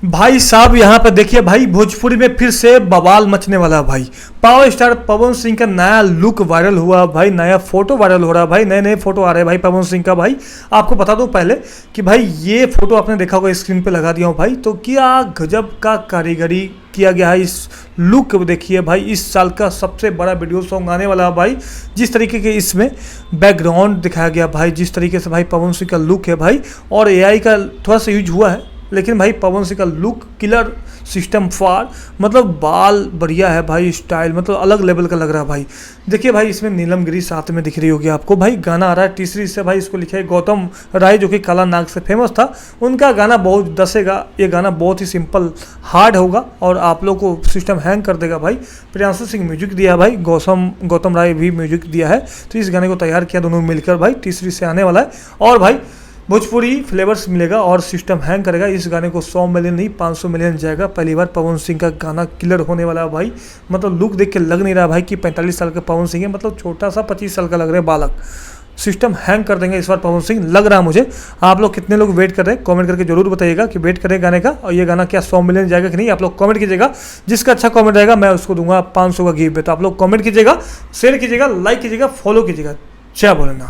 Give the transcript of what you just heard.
भाई साहब यहाँ पे देखिए भाई, भोजपुरी में फिर से बवाल मचने वाला है भाई। पावर स्टार पवन सिंह का नया लुक वायरल हुआ भाई, नया फोटो वायरल हो रहा है भाई, नए नए फोटो आ रहे हैं भाई पवन सिंह का। भाई आपको बता दूं पहले कि भाई ये फोटो आपने देखा होगा, स्क्रीन पे लगा दिया हूँ भाई। तो क्या गजब का कारीगरी किया गया है, इस लुक देखिए भाई। इस साल का सबसे बड़ा वीडियो सॉन्ग आने वाला है भाई। जिस तरीके के इसमें बैकग्राउंड दिखाया गया भाई, जिस तरीके से भाई पवन सिंह का लुक है भाई, और एआई का थोड़ा सा यूज हुआ है, लेकिन भाई पवन सिंह का लुक किलर सिस्टम फार, मतलब बाल बढ़िया है भाई, स्टाइल मतलब अलग लेवल का लग रहा है भाई। देखिए भाई इसमें नीलम गिरी साथ में दिख रही होगी आपको भाई। गाना आ रहा है तीसरी से भाई, इसको लिखा है गौतम राय जो कि काला नाग से फेमस था। उनका गाना बहुत दसेगा, ये गाना बहुत ही सिंपल हार्ड होगा और आप लोग को सिस्टम हैंग कर देगा भाई। प्रियांशु सिंह म्यूजिक दिया है भाई, गौतम राय भी म्यूजिक दिया है। तो इस गाने को तैयार किया दोनों मिलकर भाई, तीसरी से आने वाला है। और भाई भोजपुरी फ्लेवर्स मिलेगा और सिस्टम हैंग करेगा। इस गाने को 100 मिलियन नहीं 500 मिलियन जाएगा। पहली बार पवन सिंह का गाना किलर होने वाला है भाई। मतलब लुक देख के लग नहीं रहा भाई कि 45 साल का पवन सिंह है, मतलब छोटा सा 25 साल का लग रहा है बालक। सिस्टम हैंग कर देंगे इस बार पवन सिंह, लग रहा है मुझे। आप लोग कितने लोग वेट कर रहे हैं कमेंट करके जरूर बताइएगा कि वेट करें गाने का, और ये गाना क्या 100 मिलियन जाएगा कि नहीं। आप लोग कमेंट कीजिएगा, जिसका अच्छा कमेंट रहेगा मैं उसको दूंगा 500 का गिफ्ट। तो आप लोग कमेंट कीजिएगा, शेयर कीजिएगा, लाइक कीजिएगा, फॉलो कीजिएगा। जय भोलेनाथ।